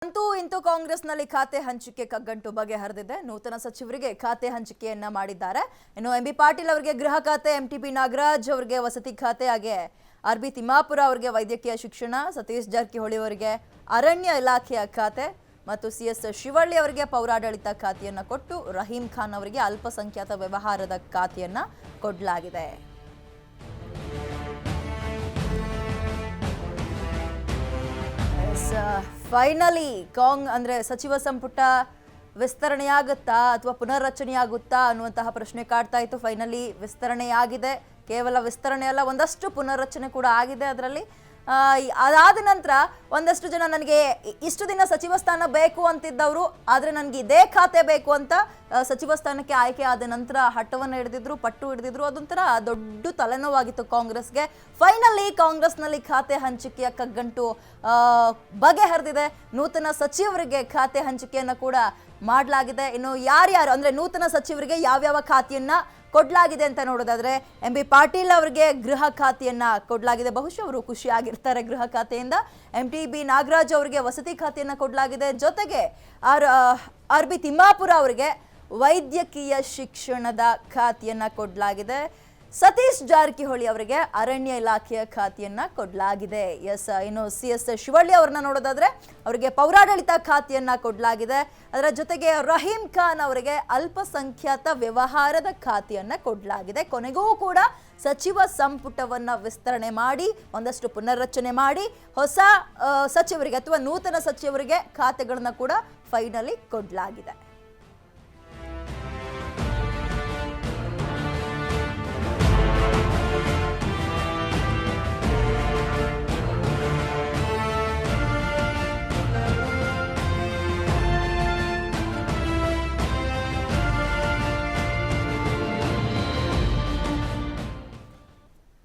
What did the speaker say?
ಅಂತೂ ಇಂತೂ ಕಾಂಗ್ರೆಸ್ನಲ್ಲಿ ಖಾತೆ ಹಂಚಿಕೆ ಕಗ್ಗಂಟು ಬಗೆಹರಿದಿದೆ. ನೂತನ ಸಚಿವರಿಗೆ ಖಾತೆ ಹಂಚಿಕೆಯನ್ನ ಮಾಡಿದ್ದಾರೆ. ಇನ್ನು ಎಂಬಿ ಪಾಟೀಲ್ ಅವರಿಗೆ ಗೃಹ ಖಾತೆ, ಎಂಟಿಬಿ ನಾಗರಾಜ್ ಅವರಿಗೆ ವಸತಿ ಖಾತೆ, ಹಾಗೆ ಆರ್ಬಿ ತಿಮ್ಮಾಪುರ ಅವರಿಗೆ ವೈದ್ಯಕೀಯ ಶಿಕ್ಷಣ, ಸತೀಶ್ ಜಾರಕಿಹೊಳಿ ಅವರಿಗೆ ಅರಣ್ಯ ಇಲಾಖೆಯ ಖಾತೆ ಮತ್ತು ಸಿಎಸ್ ಶಿವಳ್ಳಿ ಅವರಿಗೆ ಪೌರಾಡಳಿತ ಖಾತೆಯನ್ನ ಕೊಟ್ಟು ರಹೀಂ ಖಾನ್ ಅವರಿಗೆ ಅಲ್ಪಸಂಖ್ಯಾತ ವ್ಯವಹಾರದ ಖಾತೆಯನ್ನ ಕೊಡಲಾಗಿದೆ. ಫೈನಲಿ ಅಂದ್ರೆ ಸಚಿವ ಸಂಪುಟ ವಿಸ್ತರಣೆಯಾಗುತ್ತಾ ಅಥವಾ ಪುನರ್ರಚನೆಯಾಗುತ್ತಾ ಅನ್ನುವಂತಹ ಪ್ರಶ್ನೆ ಕಾಡ್ತಾ ಇತ್ತು. ಫೈನಲಿ ವಿಸ್ತರಣೆಯಾಗಿದೆ. ಕೇವಲ ವಿಸ್ತರಣೆ ಅಲ್ಲ, ಒಂದಷ್ಟು ಪುನರ್ರಚನೆ ಕೂಡ ಆಗಿದೆ. ಅದರಲ್ಲಿ ಅದಾದ ನಂತರ ಒಂದಷ್ಟು ಜನ ನನಗೆ ಇಷ್ಟು ದಿನ ಸಚಿವ ಸ್ಥಾನ ಬೇಕು ಅಂತಿದ್ದವರು, ಆದರೆ ನನಗೆ ಇದೇ ಖಾತೆ ಬೇಕು ಅಂತ ಸಚಿವ ಸ್ಥಾನಕ್ಕೆ ಆಯ್ಕೆ ಆದ ನಂತರ ಹಠವನ್ನು ಹಿಡಿದಿದ್ರು, ಪಟ್ಟು ಹಿಡಿದಿದ್ರು. ಅದೊಂಥರ ದೊಡ್ಡ ತಲೆನೋವಾಗಿತ್ತು ಕಾಂಗ್ರೆಸ್ಗೆ. ಫೈನಲಿ ಕಾಂಗ್ರೆಸ್ನಲ್ಲಿ ಖಾತೆ ಹಂಚಿಕೆಯ ಕಗ್ಗಂಟು ಬಗೆಹರಿದಿದೆ. ನೂತನ ಸಚಿವರಿಗೆ ಖಾತೆ ಹಂಚಿಕೆಯನ್ನು ಕೂಡ ಮಾಡಲಾಗಿದೆ. ಇನ್ನು ಯಾರ್ಯಾರು ಅಂದ್ರೆ ನೂತನ ಸಚಿವರಿಗೆ ಯಾವ್ಯಾವ ಖಾತೆಯನ್ನ ಕೊಡಲಾಗಿದೆ ಅಂತ ನೋಡೋದಾದ್ರೆ, ಎಂಬಿ ಪಾಟೀಲ್ ಅವರಿಗೆ ಗೃಹ ಖಾತೆಯನ್ನ ಕೊಡಲಾಗಿದೆ. ಬಹುಶಃ ಅವರು ಖುಷಿಯಾಗಿರ್ತಾರೆ ಗೃಹ ಖಾತೆಯಿಂದ. ಎಂಟಿಬಿ ನಾಗರಾಜ್ ಅವರಿಗೆ ವಸತಿ ಖಾತೆಯನ್ನ ಕೊಡಲಾಗಿದೆ. ಜೊತೆಗೆ ಆರ್ಬಿ ತಿಮ್ಮಾಪುರ ಅವರಿಗೆ ವೈದ್ಯಕೀಯ ಶಿಕ್ಷಣದ ಖಾತೆಯನ್ನ ಕೊಡಲಾಗಿದೆ. ಸತೀಶ್ ಜಾರಕಿಹೊಳಿ ಅವರಿಗೆ ಅರಣ್ಯ ಇಲಾಖೆಯ ಖಾತೆಯನ್ನ ಕೊಡಲಾಗಿದೆ. ಇನ್ನು ಸಿಎಸ್ ಶಿವಳ್ಳಿ ಅವರನ್ನ ನೋಡೋದಾದ್ರೆ ಅವರಿಗೆ ಪೌರಾಡಳಿತ ಖಾತೆಯನ್ನ ಕೊಡಲಾಗಿದೆ. ಅದರ ಜೊತೆಗೆ ರಹೀಂ ಖಾನ್ ಅವರಿಗೆ ಅಲ್ಪಸಂಖ್ಯಾತ ವ್ಯವಹಾರದ ಖಾತೆಯನ್ನ ಕೊಡಲಾಗಿದೆ. ಕೊನೆಗೂ ಕೂಡ ಸಚಿವ ಸಂಪುಟವನ್ನ ವಿಸ್ತರಣೆ ಮಾಡಿ ಒಂದಷ್ಟು ಪುನರ್ರಚನೆ ಮಾಡಿ ಹೊಸ ಸಚಿವರಿಗೆ ಅಥವಾ ನೂತನ ಸಚಿವರಿಗೆ ಖಾತೆಗಳನ್ನ ಕೂಡ ಫೈನಲಿ ಕೊಡಲಾಗಿದೆ.